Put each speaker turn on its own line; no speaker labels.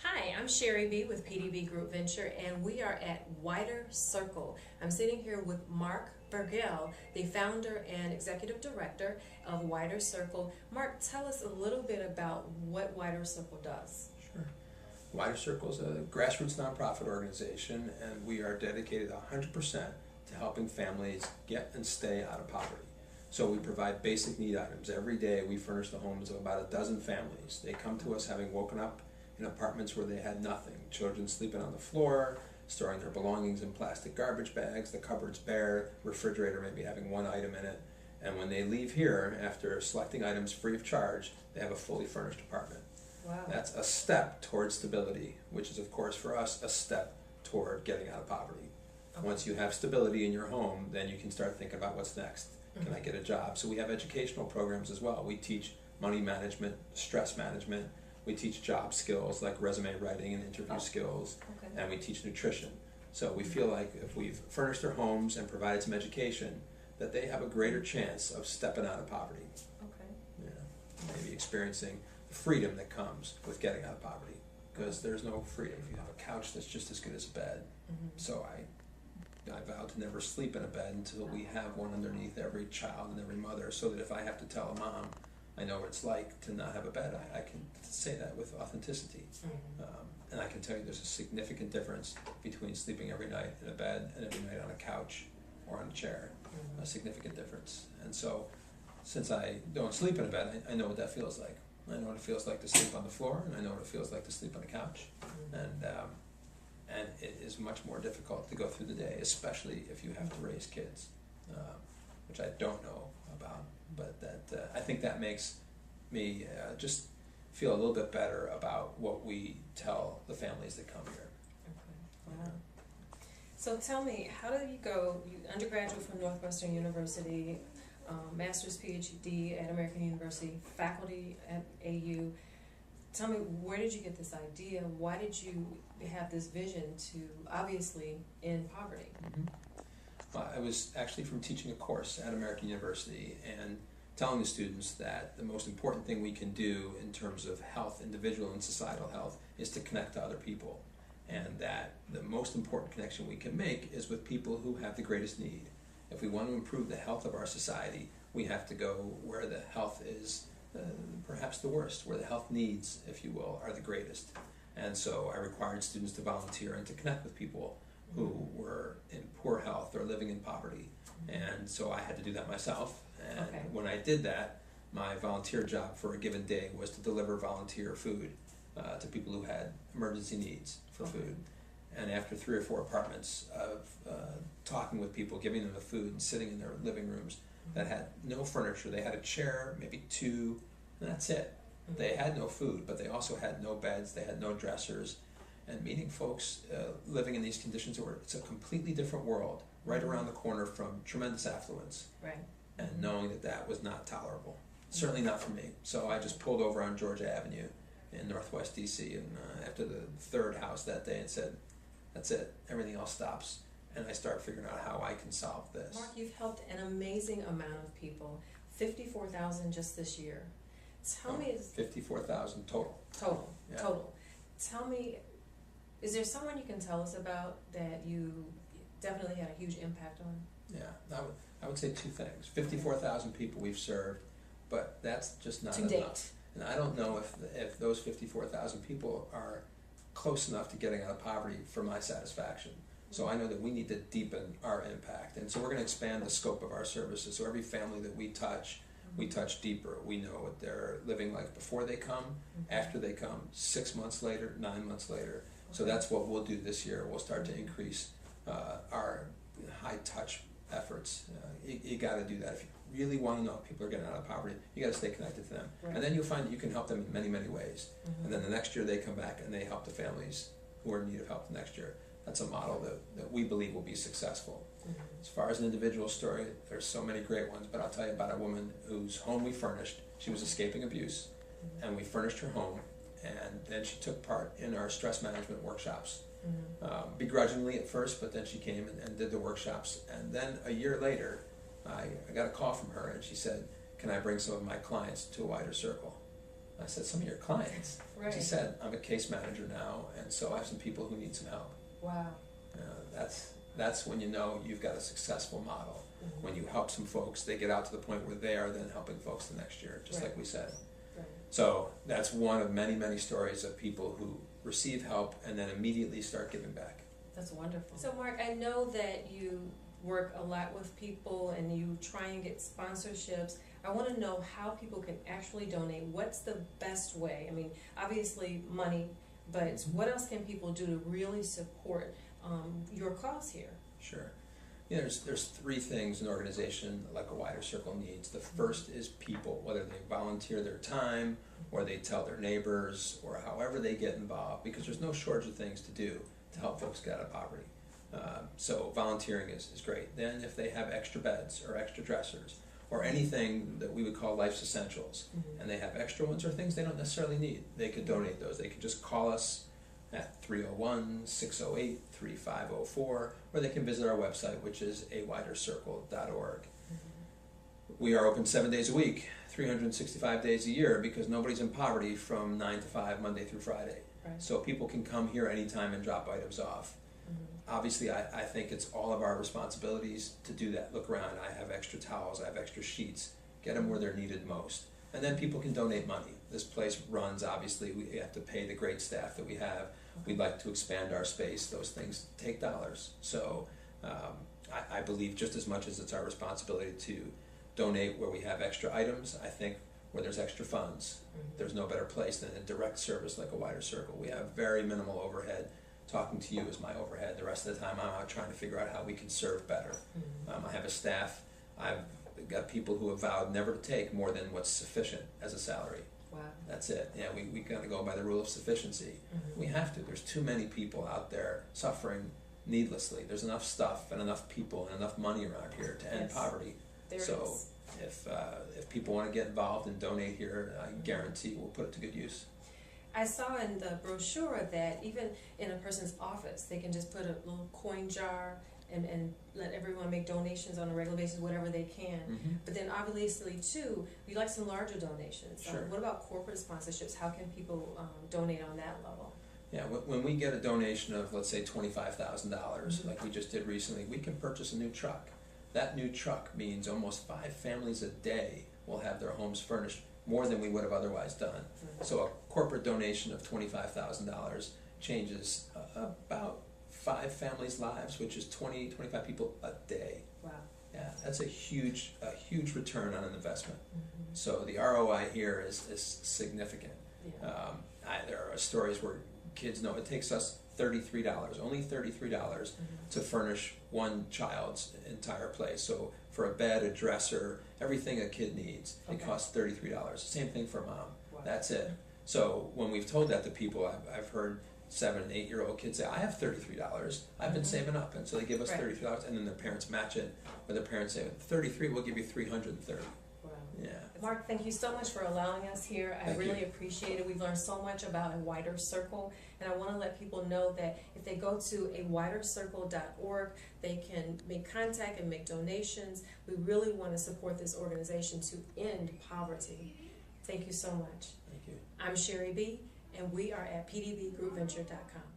Hi, I'm Sheri B with PDB Group Venture, and we are at Wider Circle. I'm sitting here with Mark Bergel, the founder and executive director of Wider Circle. Mark, tell us a little bit about what Wider Circle does.
Sure. Wider Circle is a grassroots nonprofit organization, and we are dedicated 100% to helping families get and stay out of poverty. So we provide basic need items. Every day we furnish the homes of about a dozen families. They come to us having woken up in apartments where they had nothing. Children sleeping on the floor, storing their belongings in plastic garbage bags, the cupboard's bare, refrigerator maybe having one item in it. And when they leave here, after selecting items free of charge, they have a fully furnished apartment.
Wow.
That's a step towards stability, which is, of course, for us, a step toward getting out of poverty.
Okay.
Once you have stability in your home, then you can start thinking about what's next. Can I get a job? So we have educational programs as well. We teach money management, stress management. We teach job skills like resume writing and interview skills,
Okay.
and we teach nutrition. So we feel like if we've furnished their homes and provided some education, that they have a greater chance of stepping out of poverty.
Okay.
Maybe experiencing the freedom that comes with getting out of poverty, because there's no freedom if you have a couch that's just as good as a bed. So I vowed to never sleep in a bed until we have one underneath every child and every mother, so that if I have to tell a mom I know what it's like to not have a bed, I can say that with authenticity. And I can tell you there's a significant difference between sleeping every night in a bed and every night on a couch or on a chair. A significant difference. And so, since I don't sleep in a bed, I know what that feels like. I know what it feels like to sleep on the floor, and I know what it feels like to sleep on a couch. And it is much more difficult to go through the day, especially if you have to raise kids, which I don't know about. But that I think that makes me just feel a little bit better about what we tell the families that come here.
Okay. Wow. So tell me, how did you go? You undergraduate from Northwestern University, master's PhD at American University, faculty at AU. Tell me, where did you get this idea? Why did you have this vision to obviously end poverty?
I was actually from teaching a course at American University and telling the students that the most important thing we can do in terms of health, individual and societal health, is to connect to other people. And that the most important connection we can make is with people who have the greatest need. If we want to improve the health of our society, we have to go where the health is perhaps the worst, where the health needs, if you will, are the greatest. And so I required students to volunteer and to connect with people who were in poor health or living in poverty. And so I had to do that myself. And when I did that, my volunteer job for a given day was to deliver volunteer food to people who had emergency needs for food. And after 3 or 4 apartments of talking with people, giving them the food, and sitting in their living rooms that had no furniture, they had a chair, maybe 2, and that's it. They had no food, but they also had no beds, they had no dressers. And meeting folks living in these conditions, where it's a completely different world, right around the corner from tremendous affluence.
Right.
And knowing that that was not tolerable, certainly not for me. So I just pulled over on Georgia Avenue in Northwest DC, and after the 3rd house that day, and said, that's it, everything else stops. And I start figuring out how I can solve this.
Mark, you've helped an amazing amount of people, 54,000 just this year. Tell me,
54,000 total.
Total,
Yeah.
total. Tell me, is there someone you can tell us about that you definitely had a huge impact on?
Yeah, I would say 2 things. 54,000 people we've served, but that's just not
To
enough.
date.
And I don't know if those 54,000 people are close enough to getting out of poverty for my satisfaction. So I know that we need to deepen our impact. And so we're going to expand the scope of our services. So every family that we touch deeper. We know what they're living like before they come, after they come, 6 months later, 9 months later. So that's what we'll do this year. We'll start to increase our high-touch efforts. You got to do that. If you really want to know if people are getting out of poverty, you got to stay connected to them.
Right.
And then you'll find that you can help them in many, many ways. And then the next year they come back and they help the families who are in need of help the next year. That's a model that we believe will be successful. As far as an individual story, there's so many great ones, but I'll tell you about a woman whose home we furnished. She was escaping abuse, and we furnished her home, and then she took part in our stress management workshops. Begrudgingly at first, but then she came and did the workshops. And then a year later, I got a call from her, and she said, can I bring some of my clients to a Wider Circle? I said, some of your clients.
Right.
She said, I'm a case manager now, and so I have some people who need some help.
Wow.
That's when you know you've got a successful model.
Mm-hmm.
When you help some folks, they get out to the point where they are then helping folks the next year, just
Right.
like we said.
Right.
So that's one of many, many stories of people who receive help and then immediately start giving back.
That's wonderful. So Mark, I know that you work a lot with people and you try and get sponsorships. I want to know how people can actually donate. What's the best way? I mean, obviously money, but what else can people do to really support your cause here?
Sure. Yeah, there's three things an organization like a Wider Circle needs. The first is people, whether they volunteer their time or they tell their neighbors or however they get involved, because there's no shortage of things to do to help folks get out of poverty. So volunteering is great. Then if they have extra beds or extra dressers or anything that we would call life's essentials, and they have extra ones or things they don't necessarily need, they could donate those. They could just call us at 301-608-3504, or they can visit our website, which is awidercircle.org. We are open 7 days a week, 365 days a year, because nobody's in poverty from 9 to 5, Monday through Friday.
Right.
So people can come here anytime and drop items off. Obviously, I think it's all of our responsibilities to do that. Look around, I have extra towels, I have extra sheets, get them where they're needed most. And then people can donate money. This place runs, obviously, we have to pay the great staff that we have. We'd like to expand our space. Those things take dollars. So I believe just as much as it's our responsibility to donate where we have extra items, I think where there's extra funds, there's no better place than a direct service like a Wider Circle. We have very minimal overhead. Talking to you is my overhead. The rest of the time I'm out trying to figure out how we can serve better. I have a staff. I've got people who have vowed never to take more than what's sufficient as a salary.
Wow.
That's it. Yeah, we gotta go by the rule of sufficiency. We have to. There's too many people out there suffering needlessly. There's enough stuff and enough people and enough money around here to end poverty.
There
So
is.
if people want to get involved and donate here, I guarantee we'll put it to good use.
I saw in the brochure that even in a person's office, they can just put a little coin jar and let everyone make donations on a regular basis, whatever they can. But then obviously too, we like some larger donations.
Sure.
What about corporate sponsorships? How can people donate on that level?
Yeah, when we get a donation of, let's say, $25,000, like we just did recently, we can purchase a new truck. That new truck means almost 5 families a day will have their homes furnished, more than we would have otherwise done. So a corporate donation of $25,000 changes about 5 families' lives, which is 25 people a day.
Wow.
Yeah, that's a huge return on an investment. So the ROI here is significant.
Yeah.
There are stories where kids know it takes us $33, only $33 to furnish one child's entire place. So for a bed, a dresser, everything a kid needs, it costs $33. Same thing for mom.
Wow.
That's it. So when we've told that to people, I've heard 7- and 8-year-old kids say, I have $33, I've been saving up, and so they give us $33, and then their parents match it, or their parents say, 33, we'll give you 330.
Wow.
Yeah.
Mark, thank you so much for allowing us here. I
Thank
really
you.
appreciate it. We've learned so much about a Wider Circle, and I want to let people know that if they go to awidercircle.org, they can make contact and make donations. We really want to support this organization to end poverty. Thank you so much.
Thank you.
I'm Sheri B, and we are at pdbgroupventure.com.